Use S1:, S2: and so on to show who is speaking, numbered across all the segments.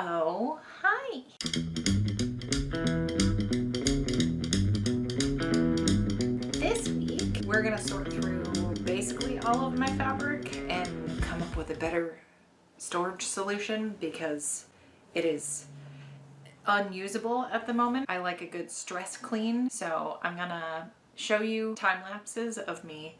S1: Oh, hi. This week, we're gonna sort through basically all of my fabric and come up with a better storage solution because it is unusable at the moment. I like a good stress clean, so I'm gonna show you time lapses of me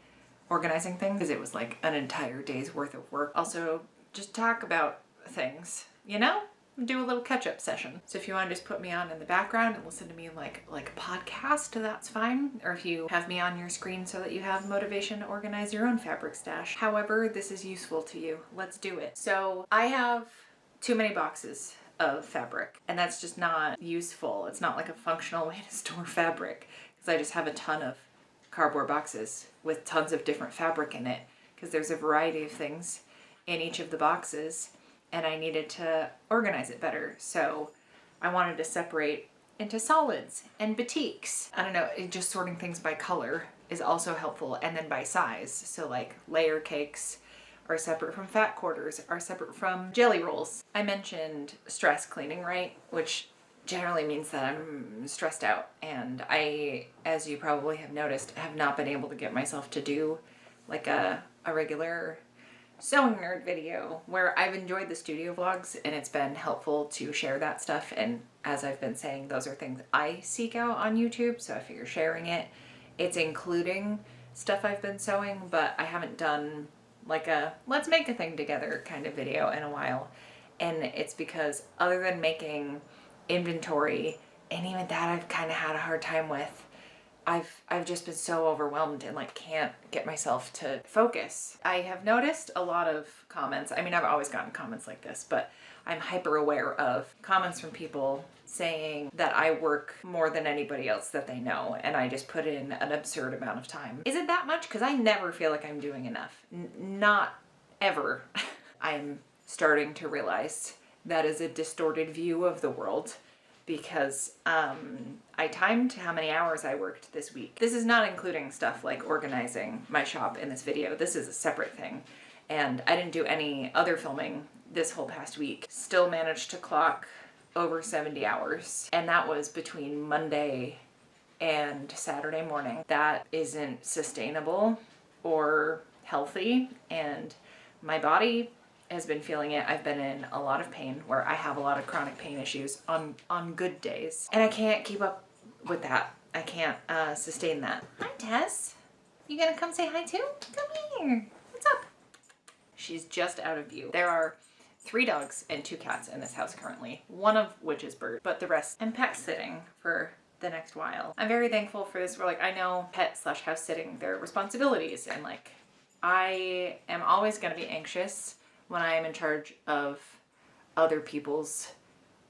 S1: organizing things because it was like an entire day's worth of work. Also, just talk about things, you know? Do a little catch-up session. So if you want to just put me on in the background and listen to me like a podcast, that's fine. Or if you have me on your screen so that you have motivation to organize your own fabric stash. However, this is useful to you. Let's do it. So I have too many boxes of fabric, and that's just not useful. It's not like a functional way to store fabric because I just have a ton of cardboard boxes with tons of different fabric in it because there's a variety of things in each of the boxes, and I needed to organize it better. So I wanted to separate into solids and batiks. I don't know, just sorting things by color is also helpful, and then by size. So like layer cakes are separate from fat quarters, are separate from jelly rolls. I mentioned stress cleaning, right? Which generally means that I'm stressed out, and I, as you probably have noticed, have not been able to get myself to do like a regular sewing nerd video where I've enjoyed the studio vlogs and it's been helpful to share that stuff. And as I've been saying, those are things I seek out on YouTube, so I figure sharing it. It's including stuff I've been sewing, but I haven't done like a let's make a thing together kind of video in a while. And it's because other than making inventory, and even that I've kind of had a hard time with, I've just been so overwhelmed and like can't get myself to focus. I have noticed a lot of comments. I mean, I've always gotten comments like this, but I'm hyper aware of comments from people saying that I work more than anybody else that they know, and I just put in an absurd amount of time. Is it that much? Because I never feel like I'm doing enough. Not ever. I'm starting to realize that is a distorted view of the world, because I timed how many hours I worked this week. This is not including stuff like organizing my shop in this video. This is a separate thing. And I didn't do any other filming this whole past week. Still managed to clock over 70 hours. And that was between Monday and Saturday morning. That isn't sustainable or healthy, and my body has been feeling it. I've been in a lot of pain, where I have a lot of chronic pain issues on good days, and I can't keep up with that. I can't sustain that. Hi, Tess. You gonna come say hi too? Come here. What's up? She's just out of view. There are 3 dogs and 2 cats in this house currently, one of which is Bert, but the rest I'm pet sitting for the next while. I'm very thankful for this. We're like, I know pet/house sitting, their responsibilities, and like I am always gonna be anxious when I am in charge of other people's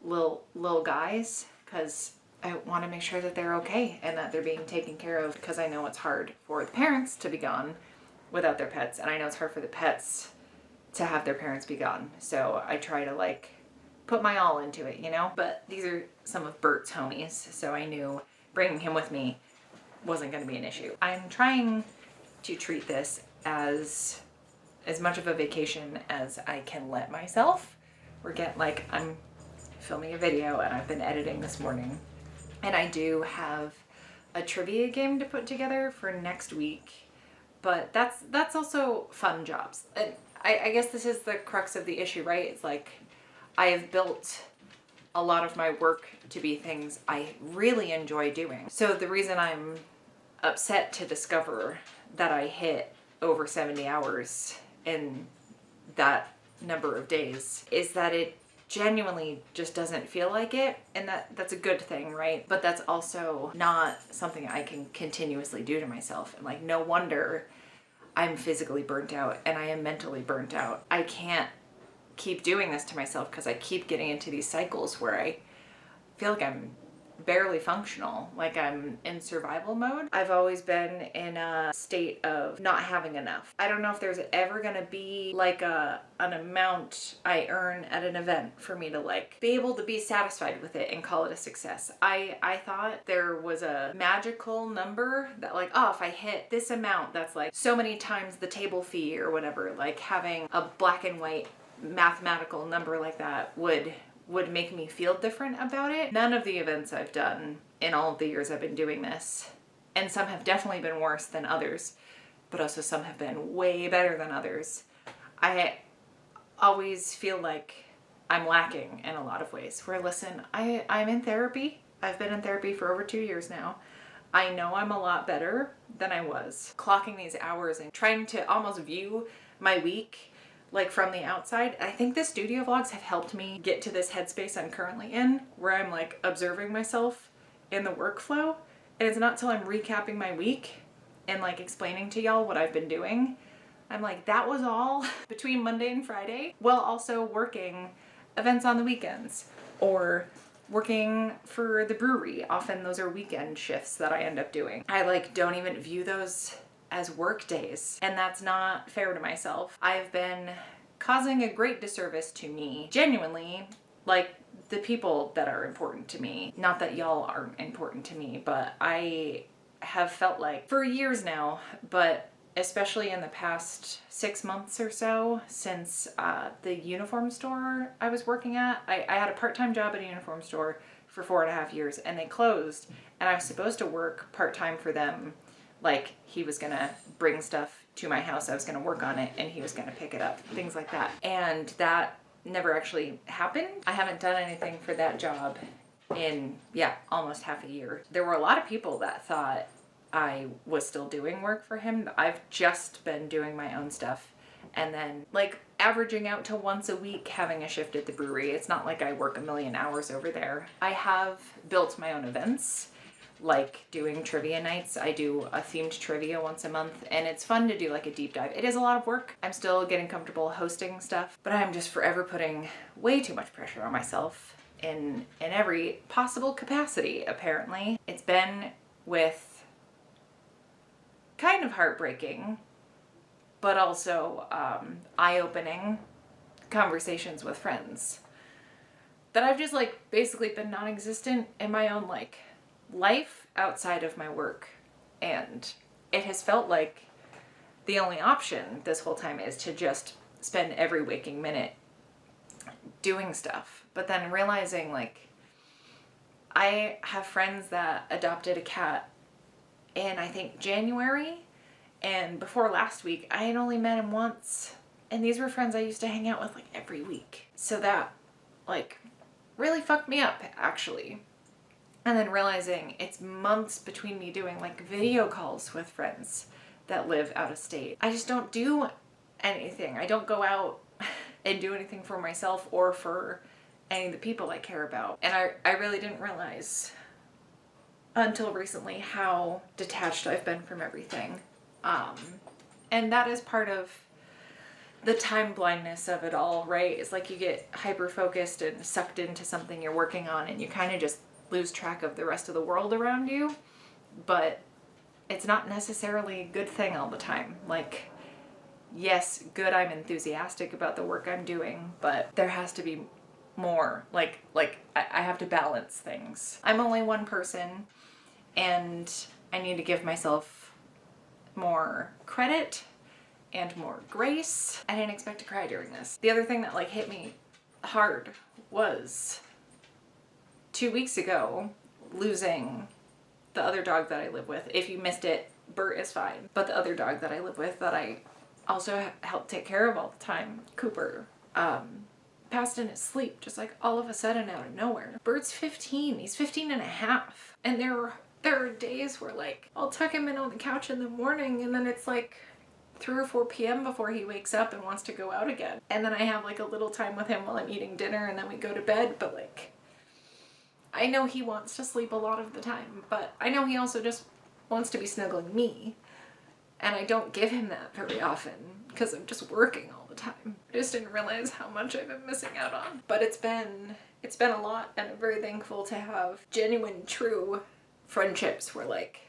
S1: little guys, because I want to make sure that they're okay and that they're being taken care of, because I know it's hard for the parents to be gone without their pets, and I know it's hard for the pets to have their parents be gone. So I try to like put my all into it, you know? But these are some of Bert's homies, so I knew bringing him with me wasn't going to be an issue. I'm trying to treat this as much of a vacation as I can let myself. I'm filming a video and I've been editing this morning, and I do have a trivia game to put together for next week, but that's also fun jobs. And I guess this is the crux of the issue, right? It's like I have built a lot of my work to be things I really enjoy doing. So the reason I'm upset to discover that I hit over 70 hours in that number of days is that it genuinely just doesn't feel like it, and that's a good thing, right? But that's also not something I can continuously do to myself, and like no wonder I'm physically burnt out and I am mentally burnt out. I can't keep doing this to myself because I keep getting into these cycles where I feel like I'm barely functional, like I'm in survival mode. I've always been in a state of not having enough. I don't know if there's ever gonna be like an amount I earn at an event for me to like be able to be satisfied with it and call it a success. I thought there was a magical number that like, oh, if I hit this amount, that's like so many times the table fee or whatever, like having a black and white mathematical number like that would would make me feel different about it. None of the events I've done in all of the years I've been doing this, and some have definitely been worse than others, but also some have been way better than others. I always feel like I'm lacking in a lot of ways. Where, listen, I'm in therapy. I've been in therapy for over 2 years now. I know I'm a lot better than I was. Clocking these hours and trying to almost view my week like from the outside. I think the studio vlogs have helped me get to this headspace I'm currently in, where I'm like observing myself in the workflow. And it's not till I'm recapping my week and like explaining to y'all what I've been doing. I'm like, that was all between Monday and Friday, while also working events on the weekends or working for the brewery. Often those are weekend shifts that I end up doing. I like don't even view those as work days, and that's not fair to myself. I've been causing a great disservice to me, genuinely, like the people that are important to me. Not that y'all aren't important to me, but I have felt like for years now, but especially in the past 6 months or so, since the uniform store I was working at, I had a part-time job at a uniform store for 4.5 years, and they closed, and I was supposed to work part-time for them. Like, he was gonna bring stuff to my house, I was gonna work on it, and he was gonna pick it up, things like that. And that never actually happened. I haven't done anything for that job in, almost half a year. There were a lot of people that thought I was still doing work for him. I've just been doing my own stuff, and then like averaging out to once a week having a shift at the brewery. It's not like I work a million hours over there. I have built my own events, like doing trivia nights. I do a themed trivia once a month, and it's fun to do like a deep dive. It is a lot of work. I'm still getting comfortable hosting stuff, but I'm just forever putting way too much pressure on myself in every possible capacity, apparently. It's been with kind of heartbreaking, but also eye-opening conversations with friends that I've just like basically been non-existent in my own like life outside of my work. And it has felt like the only option this whole time is to just spend every waking minute doing stuff. But then realizing like I have friends that adopted a cat in I think January, and before last week I had only met him once, and these were friends I used to hang out with like every week. So that like really fucked me up, actually. And then realizing it's months between me doing like video calls with friends that live out of state. I just don't do anything. I don't go out and do anything for myself or for any of the people I care about. And I really didn't realize until recently how detached I've been from everything. And that is part of the time blindness of it all, right? It's like you get hyper focused and sucked into something you're working on, and you kind of just lose track of the rest of the world around you. But it's not necessarily a good thing all the time. Like, yes, good, I'm enthusiastic about the work I'm doing, but there has to be more. Like I have to balance things. I'm only one person, and I need to give myself more credit and more grace. I didn't expect to cry during this. The other thing that like hit me hard was 2 weeks ago losing the other dog that I live with. If you missed it, Bert is fine. But the other dog that I live with that I also help take care of all the time, Cooper, passed in his sleep just like all of a sudden out of nowhere. Bert's 15. He's 15 and a half. And there are days where like I'll tuck him in on the couch in the morning, and then it's like 3 or 4 p.m. before he wakes up and wants to go out again. And then I have like a little time with him while I'm eating dinner, and then we go to bed. But like, I know he wants to sleep a lot of the time, but I know he also just wants to be snuggling me. And I don't give him that very often because I'm just working all the time. I just didn't realize how much I've been missing out on. But it's been a lot, and I'm very thankful to have genuine, true friendships where like,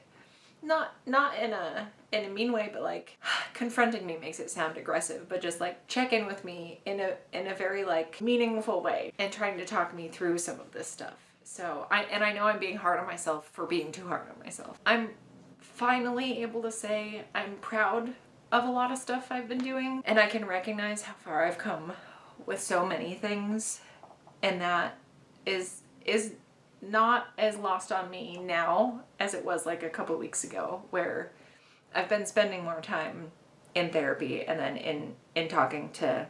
S1: not in a mean way, but like confronting me makes it sound aggressive, but just like check in with me in a very like meaningful way and trying to talk me through some of this stuff. So I know I'm being hard on myself for being too hard on myself. I'm finally able to say I'm proud of a lot of stuff I've been doing, and I can recognize how far I've come with so many things And that is not as lost on me now as it was like a couple weeks ago, where I've been spending more time in therapy and then in talking to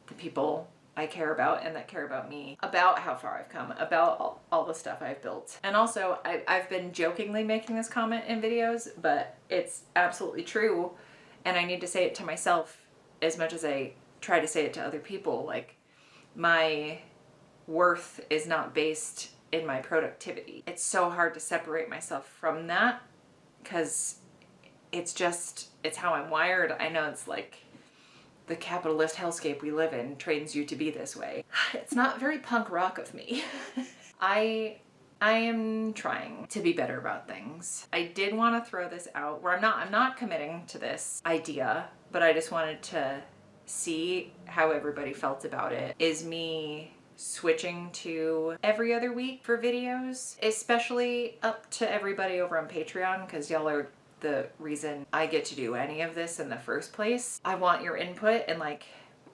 S1: the people I care about and that care about me, about how far I've come, about all the stuff I've built. And also, I've been jokingly making this comment in videos, but it's absolutely true, and I need to say it to myself as much as I try to say it to other people. Like, my worth is not based in my productivity. It's so hard to separate myself from that because it's how I'm wired. I know it's like the capitalist hellscape we live in trains you to be this way. It's not very punk rock of me. I am trying to be better about things. I did want to throw this out where I'm not committing to this idea, but I just wanted to see how everybody felt about it. Is me switching to every other week for videos, especially up to everybody over on Patreon, because y'all are the reason I get to do any of this in the first place. I want your input, and like,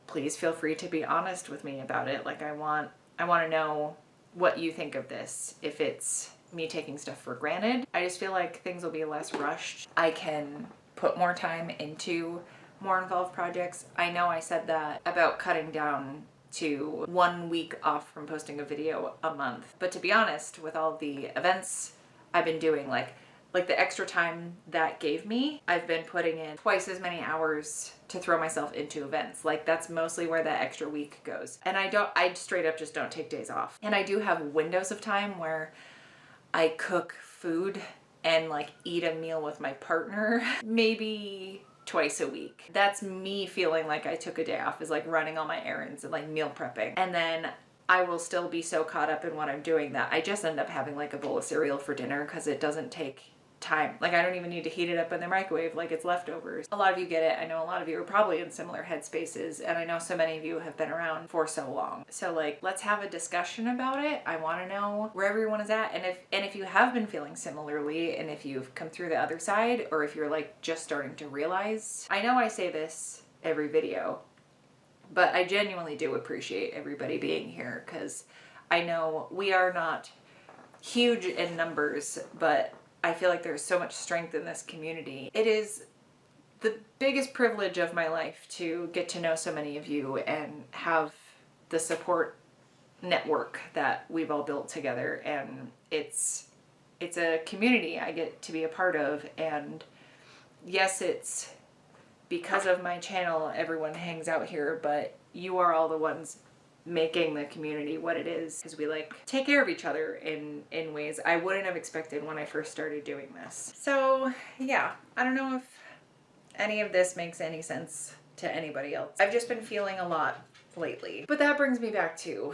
S1: please feel free to be honest with me about it. Like, I want to know what you think of this. If it's me taking stuff for granted, I just feel like things will be less rushed. I can put more time into more involved projects. I know I said that about cutting down to 1 week off from posting a video a month, but to be honest, with all the events I've been doing, like the extra time that gave me, I've been putting in twice as many hours to throw myself into events. Like, that's mostly where that extra week goes. And I straight up just don't take days off. And I do have windows of time where I cook food and like eat a meal with my partner, maybe twice a week. That's me feeling like I took a day off, is like running all my errands and like meal prepping. And then I will still be so caught up in what I'm doing that I just end up having like a bowl of cereal for dinner because it doesn't take time. Like, I don't even need to heat it up in the microwave, like it's leftovers. A lot of you get it. I know a lot of you are probably in similar headspaces, and I know so many of you have been around for so long. So like, let's have a discussion about it. I want to know where everyone is at, and if you have been feeling similarly, and if you've come through the other side, or if you're like just starting to realize. I know I say this every video, but I genuinely do appreciate everybody being here, because I know we are not huge in numbers, but I feel like there's so much strength in this community. It is the biggest privilege of my life to get to know so many of you and have the support network that we've all built together. And it's a community I get to be a part of. And yes, it's because of my channel everyone hangs out here, but you are all the ones making the community what it is, because we like take care of each other in ways I wouldn't have expected when I first started doing this. So yeah, I don't know if any of this makes any sense to anybody else. I've just been feeling a lot lately. But that brings me back to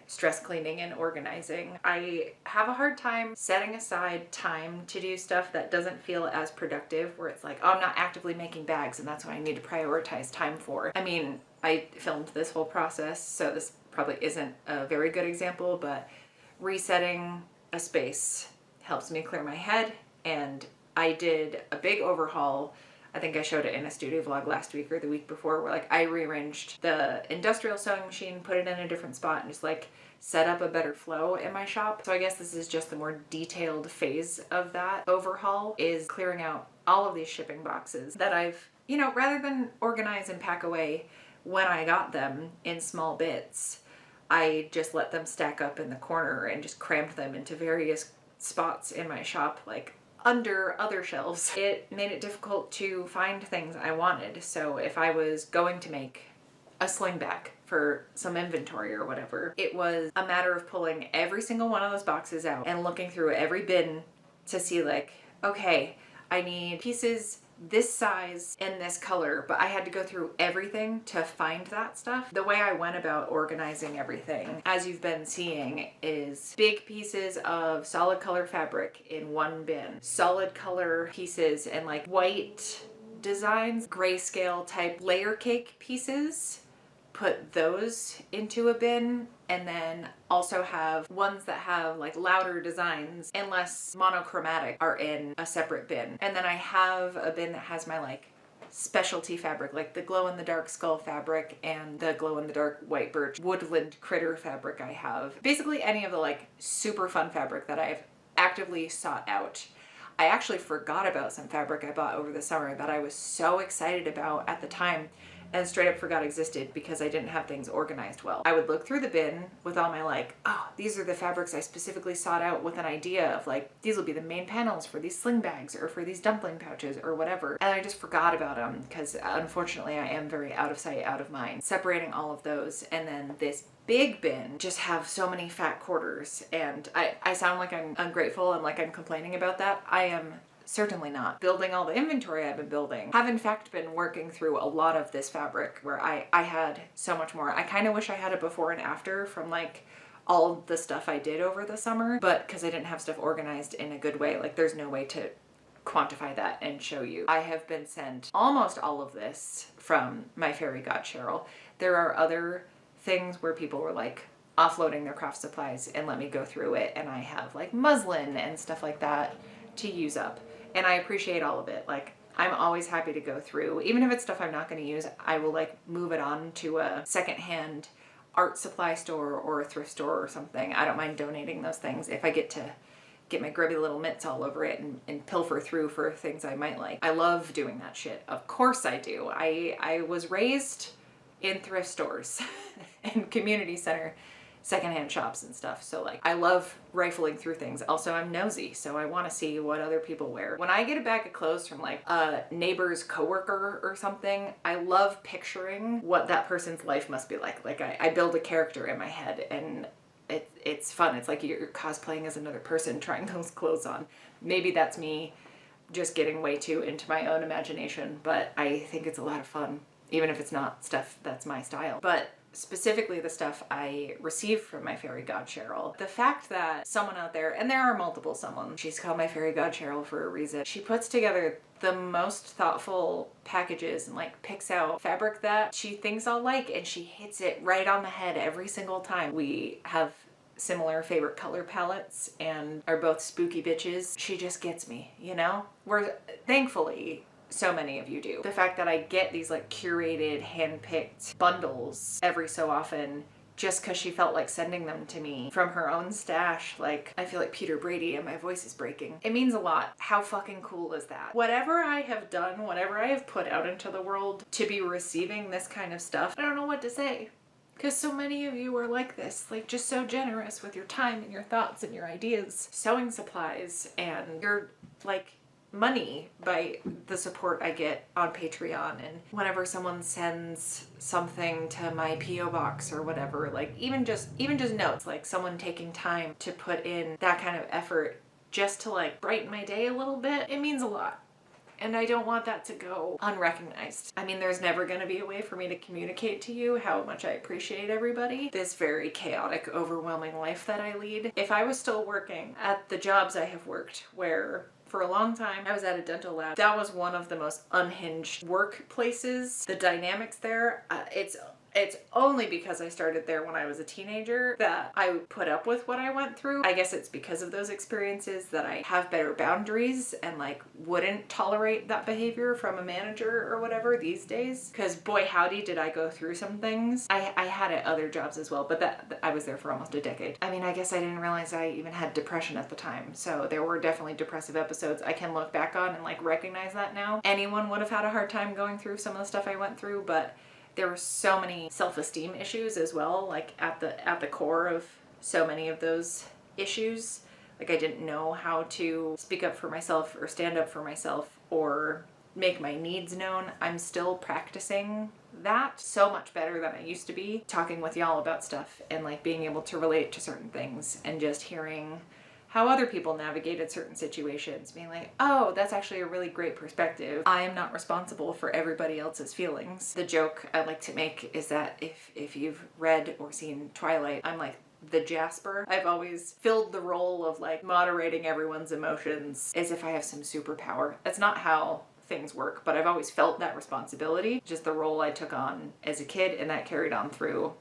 S1: stress cleaning and organizing. I have a hard time setting aside time to do stuff that doesn't feel as productive, where it's like, oh, I'm not actively making bags and that's what I need to prioritize time for. I mean, I filmed this whole process, so this probably isn't a very good example, but resetting a space helps me clear my head. And I did a big overhaul. I think I showed it in a studio vlog last week or the week before, where like I rearranged the industrial sewing machine, put it in a different spot, and just like set up a better flow in my shop. So I guess this is just the more detailed phase of that overhaul, is clearing out all of these shipping boxes that I've, you know, rather than organize and pack away when I got them in small bits, I just let them stack up in the corner and just crammed them into various spots in my shop, like under other shelves. It made it difficult to find things I wanted. So if I was going to make a sling bag for some inventory or whatever, it was a matter of pulling every single one of those boxes out and looking through every bin to see like, okay, I need pieces this size and this color, but I had to go through everything to find that stuff. The way I went about organizing everything, as you've been seeing, is big pieces of solid color fabric in one bin, solid color pieces and like white designs, grayscale type layer cake pieces, put those into a bin, and then also have ones that have like louder designs and less monochromatic are in a separate bin. And then I have a bin that has my like specialty fabric, like the glow-in-the-dark skull fabric and the glow-in-the-dark white birch woodland critter fabric I have. Basically any of the like super fun fabric that I've actively sought out. I actually forgot about some fabric I bought over the summer that I was so excited about at the time and straight up forgot existed because I didn't have things organized well. I would look through the bin with all my like, oh, these are the fabrics I specifically sought out with an idea of like, these will be the main panels for these sling bags or for these dumpling pouches or whatever. And I just forgot about them because unfortunately I am very out of sight, out of mind. Separating all of those and then this big bin just have so many fat quarters, and I sound like I'm ungrateful and like I'm complaining about that. I am certainly not. Building all the inventory I've been building, have in fact been working through a lot of this fabric where I had so much more. I kind of wish I had a before and after from like all the stuff I did over the summer, but because I didn't have stuff organized in a good way, like there's no way to quantify that and show you. I have been sent almost all of this from my fairy god Cheryl. There are other things where people were like offloading their craft supplies and let me go through it, and I have like muslin and stuff like that to use up, and I appreciate all of it. Like I'm always happy to go through, even if it's stuff I'm not going to use, I will like move it on to a secondhand art supply store or a thrift store or something. I don't mind donating those things if I get to get my grubby little mitts all over it and pilfer through for things I might like. I love doing that shit. Of course I do. I was raised in thrift stores and community center secondhand shops and stuff. So like I love rifling through things. Also I'm nosy, so I want to see what other people wear. When I get a bag of clothes from like a neighbor's coworker or something, I love picturing what that person's life must be like. Like I build a character in my head and it's fun. It's like you're cosplaying as another person trying those clothes on. Maybe that's me just getting way too into my own imagination, but I think it's a lot of fun, even if it's not stuff that's my style. But specifically the stuff I received from my fairy god Cheryl, the fact that someone out there, and there are multiple someone, she's called my fairy god Cheryl for a reason, she puts together the most thoughtful packages and like picks out fabric that she thinks I'll like, and she hits it right on the head every single time. We have similar favorite color palettes and are both spooky bitches. She just gets me, you know? We're thankfully so many of you do. The fact that I get these like curated, hand-picked bundles every so often just because she felt like sending them to me from her own stash. Like, I feel like Peter Brady and my voice is breaking. It means a lot. How fucking cool is that? Whatever I have done, whatever I have put out into the world to be receiving this kind of stuff, I don't know what to say. Because so many of you are like this, like just so generous with your time and your thoughts and your ideas, sewing supplies, and your like money by the support I get on Patreon, and whenever someone sends something to my PO box or whatever, like even just notes, like someone taking time to put in that kind of effort just to like brighten my day a little bit, it means a lot. And I don't want that to go unrecognized. I mean, there's never going to be a way for me to communicate to you how much I appreciate everybody. This very chaotic, overwhelming life that I lead. If I was still working at the jobs I have worked, where for a long time I was at a dental lab, that was one of the most unhinged workplaces. The dynamics there, it's only because I started there when I was a teenager that I put up with what I went through. I guess it's because of those experiences that I have better boundaries and like wouldn't tolerate that behavior from a manager or whatever these days. Because boy howdy did I go through some things. I had at other jobs as well, but that I was there for almost a decade. I mean, I guess I didn't realize I even had depression at the time. So there were definitely depressive episodes I can look back on and like recognize that now. Anyone would have had a hard time going through some of the stuff I went through, but there were so many self-esteem issues as well, like at the core of so many of those issues. Like I didn't know how to speak up for myself or stand up for myself or make my needs known. I'm still practicing that so much better than I used to be, talking with y'all about stuff and like being able to relate to certain things and just hearing how other people navigated certain situations, being like, oh, that's actually a really great perspective. I am not responsible for everybody else's feelings. The joke I like to make is that if you've read or seen Twilight, I'm like the Jasper. I've always filled the role of like moderating everyone's emotions as if I have some superpower. That's not how things work, but I've always felt that responsibility, just the role I took on as a kid, and that carried on through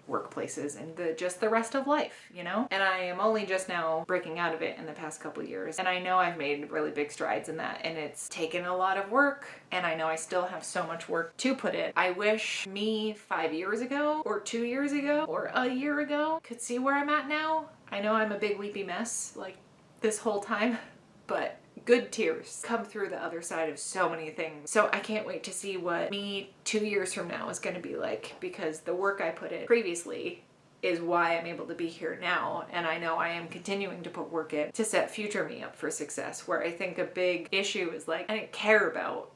S1: workplaces and just the rest of life, you know? And I am only just now breaking out of it in the past couple of years. And I know I've made really big strides in that, and it's taken a lot of work, and I know I still have so much work to put in. I wish me 5 years ago or 2 years ago or a year ago could see where I'm at now. I know I'm a big weepy mess like this whole time, but good tears come through the other side of so many things. So I can't wait to see what me 2 years from now is going to be like, because the work I put in previously is why I'm able to be here now. And I know I am continuing to put work in to set future me up for success, where I think a big issue is like, I didn't care about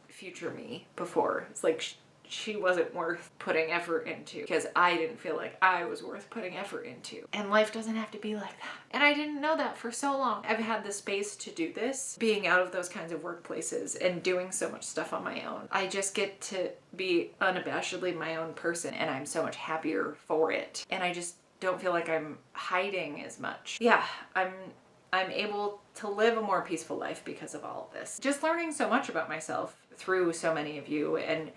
S1: future me before. It's like she wasn't worth putting effort into because I didn't feel like I was worth putting effort into. And life doesn't have to be like that. And I didn't know that for so long. I've had the space to do this, being out of those kinds of workplaces and doing so much stuff on my own. I just get to be unabashedly my own person, and I'm so much happier for it. And I just don't feel like I'm hiding as much. Yeah, I'm able to live a more peaceful life because of all of this. Just learning so much about myself through so many of you, and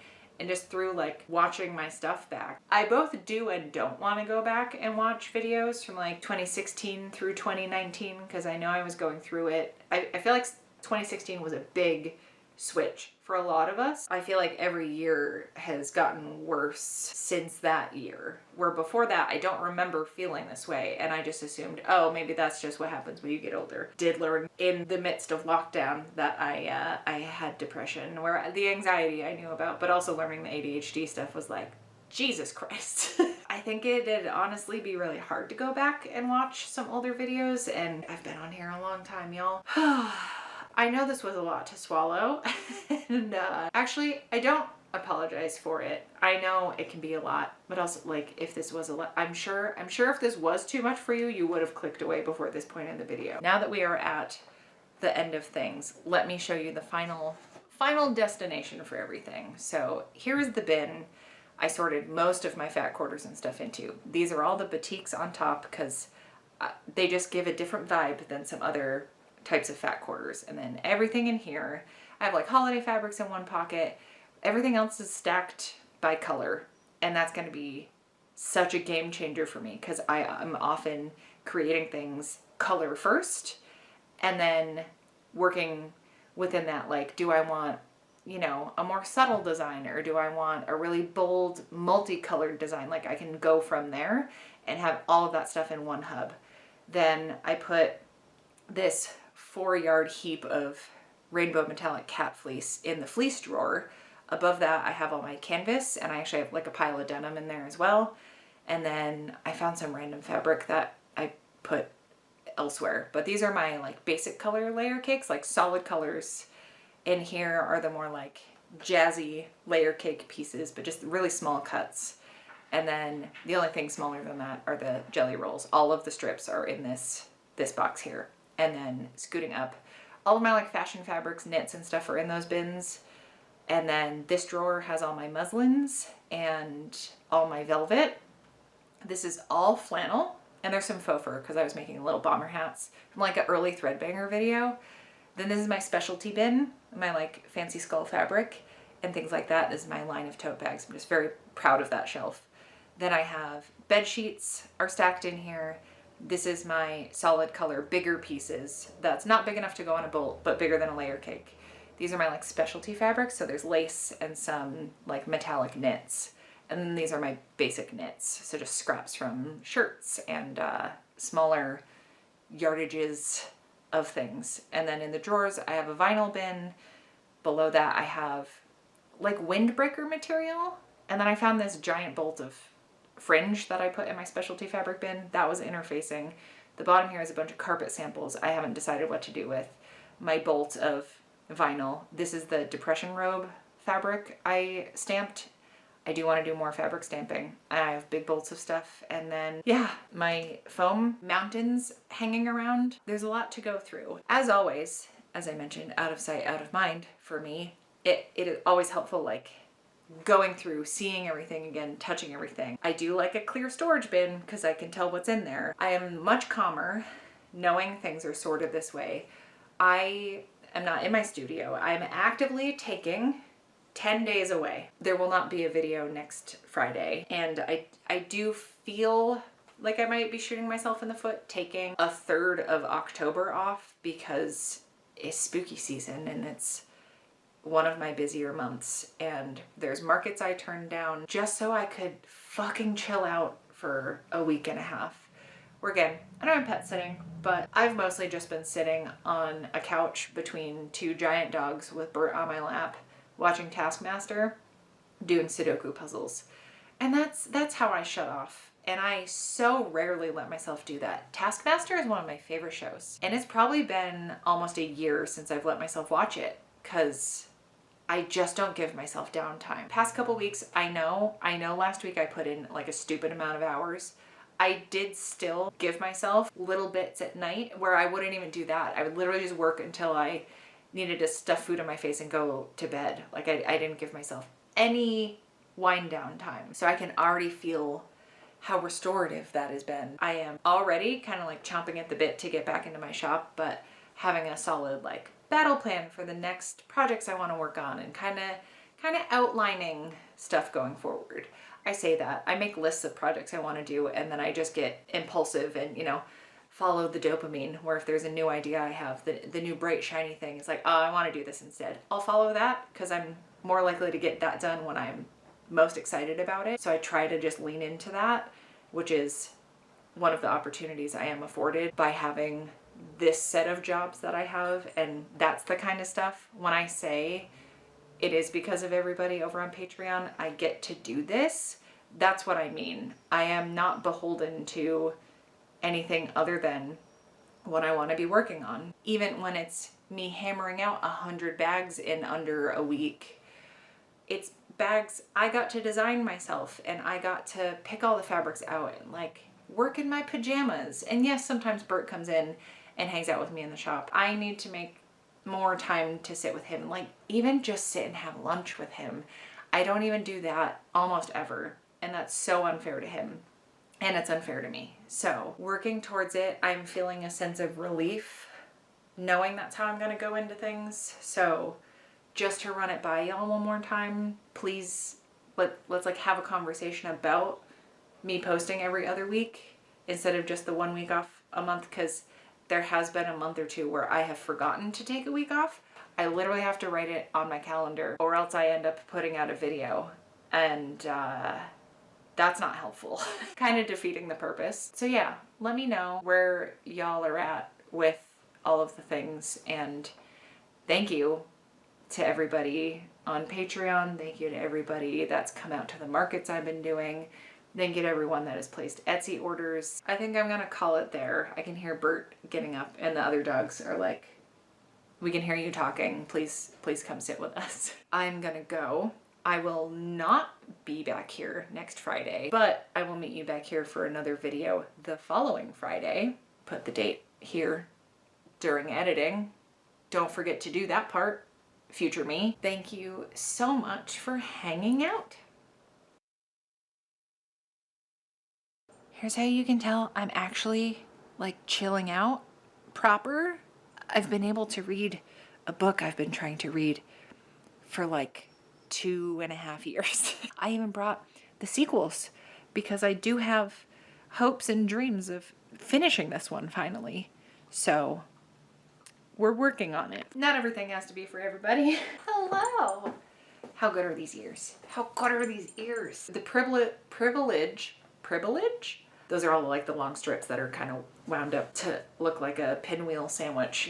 S1: just through like watching my stuff back. I both do and don't want to go back and watch videos from like 2016 through 2019, because I know I was going through it. I feel like 2016 was a big switch for a lot of us. I feel like every year has gotten worse since that year, where before that I don't remember feeling this way, and I just assumed, oh, maybe that's just what happens when you get older. Did learn in the midst of lockdown that I had depression, where the anxiety I knew about, but also learning the ADHD stuff was like, Jesus Christ. I think it'd honestly be really hard to go back and watch some older videos, and I've been on here a long time, y'all. I know this was a lot to swallow, and actually, I don't apologize for it. I know it can be a lot, but also, like, if this was a lot, I'm sure if this was too much for you, you would have clicked away before this point in the video. Now that we are at the end of things, let me show you the final destination for everything. So here's the bin I sorted most of my fat quarters and stuff into. These are all the batiks on top, because they just give a different vibe than some other types of fat quarters. And then everything in here, I have like holiday fabrics in one pocket. Everything else is stacked by color, and that's going to be such a game changer for me, because I'm often creating things color first and then working within that, like, do I want, you know, a more subtle design, or do I want a really bold multicolored design? Like, I can go from there and have all of that stuff in one hub. Then I put this 4-yard heap of rainbow metallic cat fleece in the fleece drawer. Above that, I have all my canvas, and I actually have like a pile of denim in there as well. And then I found some random fabric that I put elsewhere. But these are my like basic color layer cakes, like solid colors. In here are the more like jazzy layer cake pieces, but just really small cuts. And then the only thing smaller than that are the jelly rolls. All of the strips are in this box here. And then scooting up, all of my like fashion fabrics, knits and stuff are in those bins. And then this drawer has all my muslins and all my velvet. This is all flannel, and there's some faux fur because I was making little bomber hats from like an early Threadbanger video. Then this is my specialty bin, my like fancy skull fabric and things like that. This is my line of tote bags. I'm just very proud of that shelf. Then I have bed sheets are stacked in here. This is my solid color bigger pieces. That's not big enough to go on a bolt, but bigger than a layer cake. These are my like specialty fabrics. So there's lace and some like metallic knits. And then these are my basic knits. So just scraps from shirts and smaller yardages of things. And then in the drawers, I have a vinyl bin. Below that, I have like windbreaker material. And then I found this giant bolt of fringe that I put in my specialty fabric bin. That was interfacing. The bottom here is a bunch of carpet samples I haven't decided what to do with. My bolt of vinyl. This is the depression robe fabric I stamped. I do want to do more fabric stamping. I have big bolts of stuff. And then, yeah, my foam mountains hanging around. There's a lot to go through. As always, as I mentioned, out of sight, out of mind for me. It is always helpful, like, going through, seeing everything again, touching everything. I do like a clear storage bin because I can tell what's in there. I am much calmer knowing things are sorted this way. I am not in my studio. I'm actively taking 10 days away. There will not be a video next Friday. And I do feel like I might be shooting myself in the foot taking a third of October off because it's spooky season and it's one of my busier months. And there's markets I turned down just so I could fucking chill out for a week and a half. Where again, I know I'm pet sitting, but I've mostly just been sitting on a couch between two giant dogs with Bert on my lap, watching Taskmaster, doing Sudoku puzzles. And that's how I shut off. And I so rarely let myself do that. Taskmaster is one of my favorite shows. And it's probably been almost a year since I've let myself watch it because I just don't give myself downtime. Past couple weeks, I know last week I put in like a stupid amount of hours. I did still give myself little bits at night where I wouldn't even do that. I would literally just work until I needed to stuff food in my face and go to bed. Like I didn't give myself any wind down time. So I can already feel how restorative that has been. I am already kind of like chomping at the bit to get back into my shop, but having a solid like battle plan for the next projects I want to work on and kind of outlining stuff going forward. I say that. I make lists of projects I want to do and then I just get impulsive and, follow the dopamine where if there's a new idea I have, the new bright shiny thing, it's like, oh, I want to do this instead. I'll follow that because I'm more likely to get that done when I'm most excited about it. So I try to just lean into that, which is one of the opportunities I am afforded by having this set of jobs that I have. And that's the kind of stuff when I say it is because of everybody over on Patreon, I get to do this. That's what I mean. I am not beholden to anything other than what I want to be working on. Even when it's me hammering out 100 bags in under a week, it's bags I got to design myself and I got to pick all the fabrics out and like work in my pajamas. And yes, sometimes Bert comes in and hangs out with me in the shop. I need to make more time to sit with him, like even just sit and have lunch with him. I don't even do that almost ever. And that's so unfair to him and it's unfair to me. So working towards it, I'm feeling a sense of relief knowing that's how I'm going to go into things. So just to run it by y'all one more time, please let's like have a conversation about me posting every other week instead of just the 1 week off a month, because there has been a month or two where I have forgotten to take a week off. I literally have to write it on my calendar or else I end up putting out a video and that's not helpful. Kind of defeating the purpose. So yeah, let me know where y'all are at with all of the things, and thank you to everybody on Patreon. Thank you to everybody that's come out to the markets I've been doing. Thank you to everyone that has placed Etsy orders. I think I'm gonna call it there. I can hear Bert getting up and the other dogs are like, we can hear you talking. Please come sit with us. I'm gonna go. I will not be back here next Friday, but I will meet you back here for another video the following Friday. Put the date here during editing. Don't forget to do that part. Future me. Thank you so much for hanging out. Here's how you can tell I'm actually like chilling out proper. I've been able to read a book I've been trying to read for like 2.5 years. I even brought the sequels because I do have hopes and dreams of finishing this one finally. So we're working on it. Not everything has to be for everybody. Hello. How good are these ears? How good are these ears? The privilege? Those are all like the long strips that are kind of wound up to look like a pinwheel sandwich,